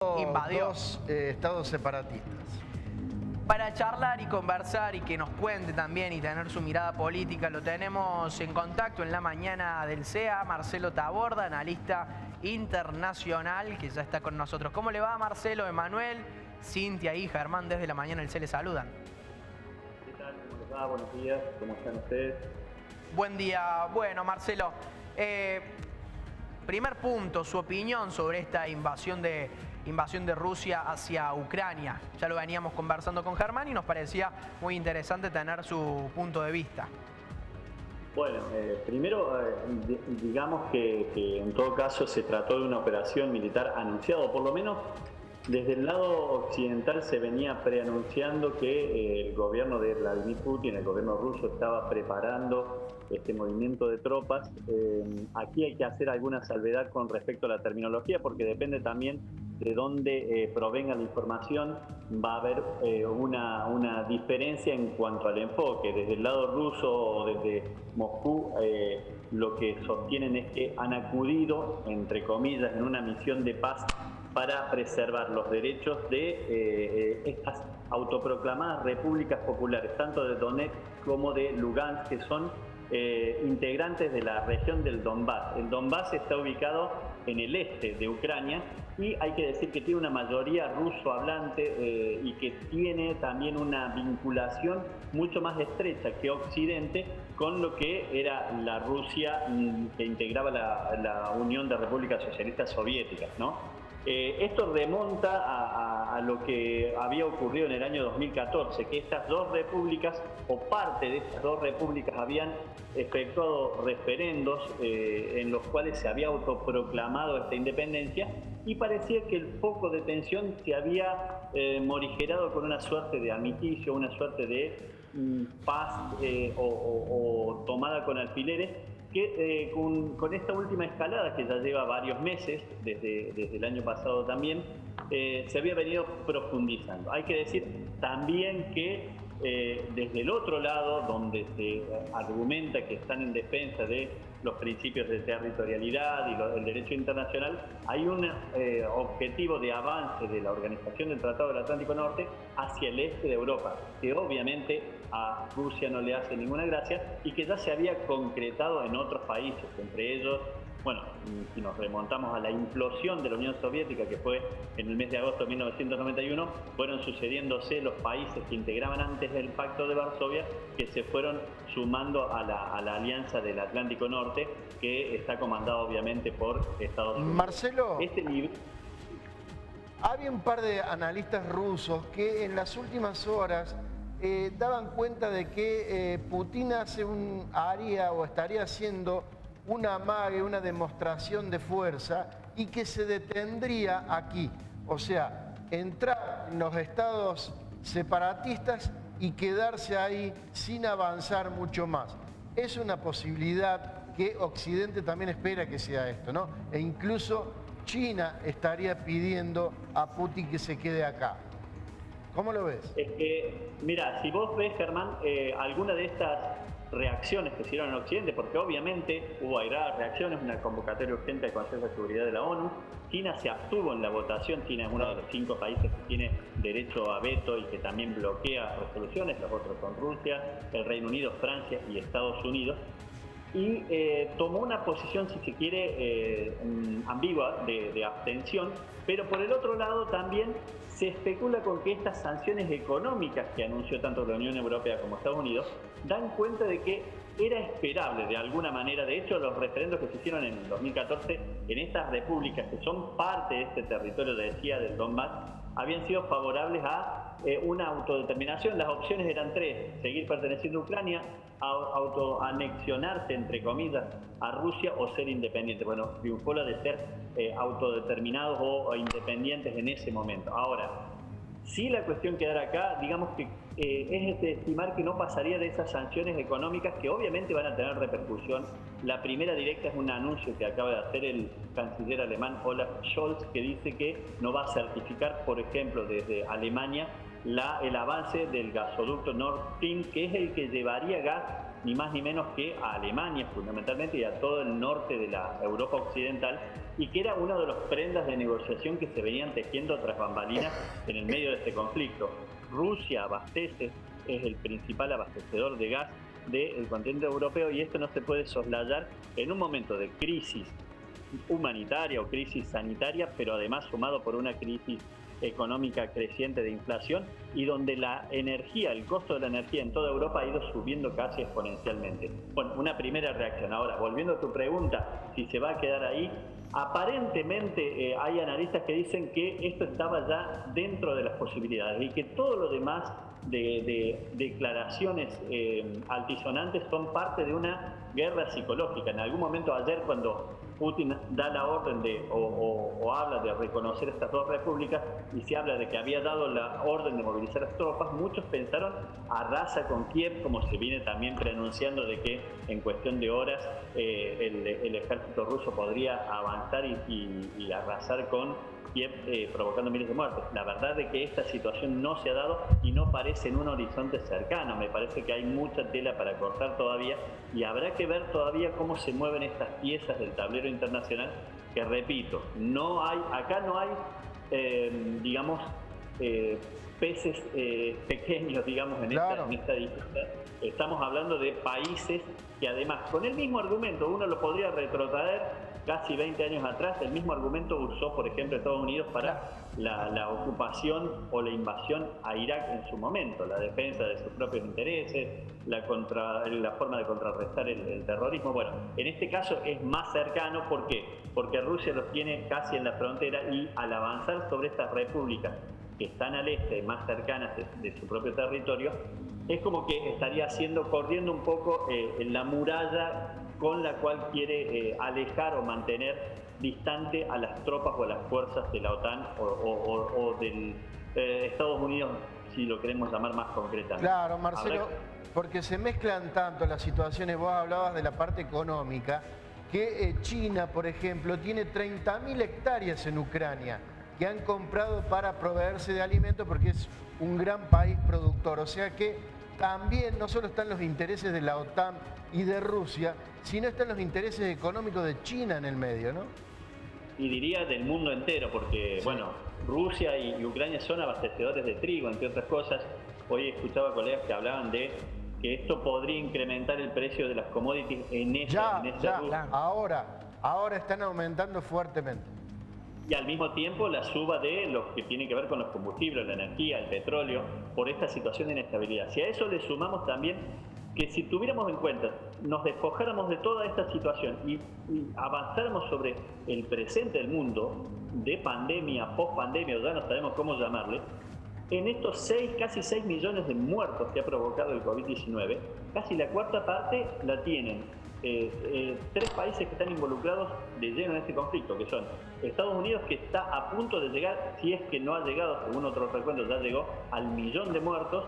invadió. Dos estados separatistas. Para charlar y conversar y que nos cuente también y tener su mirada política, lo tenemos en contacto en la mañana del CEA, Marcelo Taborda, analista internacional, que ya está con nosotros. ¿Cómo le va, Marcelo? Emanuel, Cintia y Germán desde la mañana del CEA le saludan. ¿Qué tal? ¿Cómo les va? Buenos días. ¿Cómo están ustedes? Buen día. Bueno, Marcelo, primer punto, su opinión sobre esta invasión de Rusia hacia Ucrania. Ya lo veníamos conversando con Germán y nos parecía muy interesante tener su punto de vista. Bueno, primero digamos que en todo caso se trató de una operación militar anunciada, o por lo menos desde el lado occidental se venía preanunciando que el gobierno de Vladimir Putin, el gobierno ruso, estaba preparando este movimiento de tropas. Aquí hay que hacer alguna salvedad con respecto a la terminología, porque depende también de dónde provenga la información. Va a haber una diferencia en cuanto al enfoque. Desde el lado ruso o desde Moscú, lo que sostienen es que han acudido, entre comillas, en una misión de paz para preservar los derechos de estas autoproclamadas repúblicas populares, tanto de Donetsk como de Lugansk, que son integrantes de la región del Donbass. El Donbass está ubicado en el este de Ucrania y hay que decir que tiene una mayoría ruso hablante y que tiene también una vinculación mucho más estrecha que Occidente con lo que era la Rusia que integraba la Unión de Repúblicas Socialistas Soviéticas, ¿no? Esto remonta a lo que había ocurrido en el año 2014, que estas dos repúblicas, o parte de estas dos repúblicas, habían efectuado referendos en los cuales se había autoproclamado esta independencia, y parecía que el foco de tensión se había morigerado con una suerte de armisticio, una suerte de paz o tomada con alfileres, que con esta última escalada, que ya lleva varios meses, desde el año pasado también, se había venido profundizando. Hay que decir también que desde el otro lado, donde se argumenta que están en defensa de los principios de territorialidad y el derecho internacional, hay un objetivo de avance de la Organización del Tratado del Atlántico Norte hacia el este de Europa, que obviamente a Rusia no le hace ninguna gracia y que ya se había concretado en otros países, entre ellos, bueno, si nos remontamos a la implosión de la Unión Soviética, que fue en el mes de agosto de 1991, fueron sucediéndose los países que integraban antes del Pacto de Varsovia, que se fueron sumando a la Alianza del Atlántico Norte, que está comandada obviamente por Estados Unidos. Marcelo, había un par de analistas rusos que en las últimas horas daban cuenta de que Putin haría o estaría haciendo una amague, una demostración de fuerza y que se detendría aquí. O sea, entrar en los estados separatistas y quedarse ahí sin avanzar mucho más. Es una posibilidad que Occidente también espera que sea esto, ¿no? E incluso China estaría pidiendo a Putin que se quede acá. ¿Cómo lo ves? Mira, si vos ves, Germán, alguna de estas reacciones que se dieron en Occidente, porque obviamente hubo airadas reacciones, una convocatoria urgente al Consejo de Seguridad de la ONU. China se abstuvo en la votación. China es uno de los 5 países que tiene derecho a veto y que también bloquea resoluciones. Los otros son Rusia, el Reino Unido, Francia y Estados Unidos. Y tomó una posición, si se quiere, ambigua de abstención, pero por el otro lado también se especula con que estas sanciones económicas que anunció tanto la Unión Europea como Estados Unidos dan cuenta de que era esperable de alguna manera. De hecho, los referendos que se hicieron en 2014 en estas repúblicas que son parte de este territorio, decía, del Donbass, habían sido favorables a una autodeterminación. Las opciones eran 3: seguir perteneciendo a Ucrania, autoanexionarse, entre comillas, a Rusia, o ser independiente. Bueno, triunfó la de ser autodeterminados o independientes en ese momento. Ahora, sí, la cuestión quedará acá, digamos que es estimar que no pasaría de esas sanciones económicas, que obviamente van a tener repercusión. La primera directa es un anuncio que acaba de hacer el canciller alemán Olaf Scholz, que dice que no va a certificar, por ejemplo, desde Alemania el avance del gasoducto Nord Stream, que es el que llevaría gas ni más ni menos que a Alemania fundamentalmente y a todo el norte de la Europa occidental, y que era una de las prendas de negociación que se venían tejiendo tras bambalinas en el medio de este conflicto. Rusia abastece, es el principal abastecedor de gas del continente europeo, y esto no se puede soslayar en un momento de crisis humanitaria o crisis sanitaria, pero además sumado por una crisis económica creciente de inflación, y donde la energía, el costo de la energía en toda Europa ha ido subiendo casi exponencialmente. Bueno, una primera reacción. Ahora, volviendo a tu pregunta, si se va a quedar ahí, aparentemente hay analistas que dicen que esto estaba ya dentro de las posibilidades y que todo lo demás de declaraciones altisonantes son parte de una guerra psicológica. En algún momento ayer, cuando Putin da la orden o habla de reconocer estas dos repúblicas y se habla de que había dado la orden de movilizar las tropas, muchos pensaron arrasa con Kiev, como se viene también preanunciando de que en cuestión de horas el ejército ruso podría avanzar y arrasar con Kiev, provocando miles de muertes. La verdad es que esta situación no se ha dado y no parece en un horizonte cercano. Me parece que hay mucha tela para cortar todavía, y habrá que ver todavía cómo se mueven estas piezas del tablero internacional, que repito, acá no hay peces pequeños, digamos, en esta disputa. Estamos hablando de países que además, con el mismo argumento, uno lo podría retrotraer casi 20 años atrás, el mismo argumento usó, por ejemplo, Estados Unidos para la ocupación o la invasión a Irak en su momento, la defensa de sus propios intereses, la forma de contrarrestar el terrorismo. Bueno, en este caso es más cercano. ¿Por qué? Porque Rusia los tiene casi en la frontera, y al avanzar sobre estas repúblicas que están al este, más cercanas de su propio territorio, es como que estaría corriendo un poco la muralla con la cual quiere alejar o mantener distante a las tropas o a las fuerzas de la OTAN o del Estados Unidos, si lo queremos llamar más concretamente. Claro, Marcelo, porque se mezclan tanto las situaciones. Vos hablabas de la parte económica, que China, por ejemplo, tiene 30.000 hectáreas en Ucrania que han comprado para proveerse de alimentos, porque es un gran país productor. O sea que también no solo están los intereses de la OTAN y de Rusia, sino están los intereses económicos de China en el medio, ¿no? Y diría del mundo entero, porque, bueno, Rusia y Ucrania son abastecedores de trigo, entre otras cosas. Hoy escuchaba colegas que hablaban de que esto podría incrementar el precio de las commodities en esa Rusia. Ahora están aumentando fuertemente. Y al mismo tiempo la suba de lo que tiene que ver con los combustibles, la energía, el petróleo, por esta situación de inestabilidad. Si a eso le sumamos también que, si tuviéramos en cuenta, nos despojáramos de toda esta situación y avanzáramos sobre el presente del mundo, de pandemia, post-pandemia, o ya no sabemos cómo llamarle, en estos casi 6 millones de muertos que ha provocado el COVID-19, casi la cuarta parte la tienen 3 países que están involucrados de lleno en este conflicto, que son Estados Unidos, que está a punto de llegar, si es que no ha llegado, según otros recuentos, ya llegó al 1.000.000 de muertos,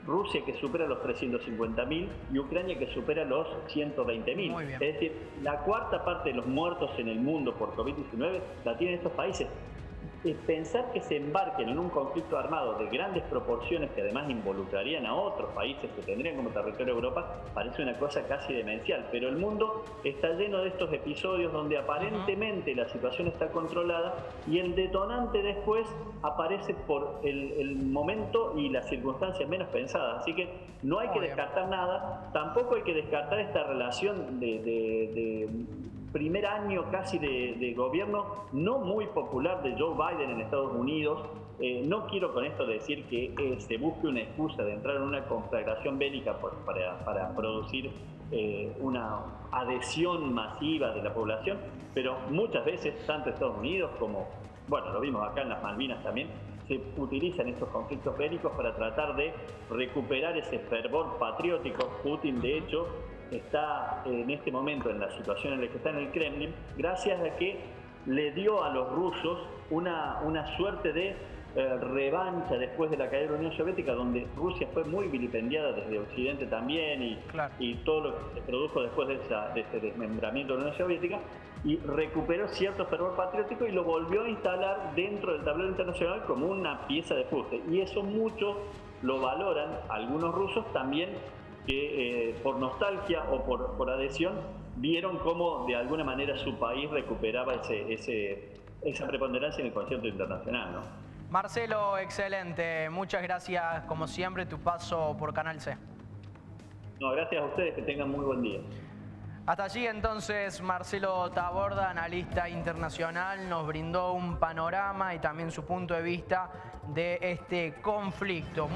Rusia, que supera los 350.000, y Ucrania, que supera los 120.000. Es decir, la cuarta parte de los muertos en el mundo por COVID-19 la tienen estos países. Pensar que se embarquen en un conflicto armado de grandes proporciones, que además involucrarían a otros países que tendrían como territorio Europa, parece una cosa casi demencial. Pero el mundo está lleno de estos episodios donde aparentemente la situación está controlada, y el detonante después aparece por el momento y las circunstancias menos pensadas. Así que no hay que descartar nada. Tampoco hay que descartar esta relación de primer año casi de gobierno no muy popular de Joe Biden en Estados Unidos. No quiero con esto decir que se busque una excusa de entrar en una conflagración bélica para producir una adhesión masiva de la población, pero muchas veces, tanto Estados Unidos como, bueno, lo vimos acá en las Malvinas también, se utilizan estos conflictos bélicos para tratar de recuperar ese fervor patriótico. Putin, de hecho, está en este momento en la situación en la que está en el Kremlin, gracias a que le dio a los rusos una suerte de revancha después de la caída de la Unión Soviética, donde Rusia fue muy vilipendiada desde Occidente también, y todo lo que se produjo después de ese desmembramiento de la Unión Soviética, y recuperó cierto fervor patriótico y lo volvió a instalar dentro del tablero internacional como una pieza de fuste. Y eso mucho lo valoran algunos rusos también, que por nostalgia o por adhesión vieron cómo de alguna manera su país recuperaba esa preponderancia en el concierto internacional, ¿no? Marcelo, excelente. Muchas gracias, como siempre, tu paso por Canal C. No, gracias a ustedes, que tengan muy buen día. Hasta allí entonces Marcelo Taborda, analista internacional, nos brindó un panorama y también su punto de vista de este conflicto.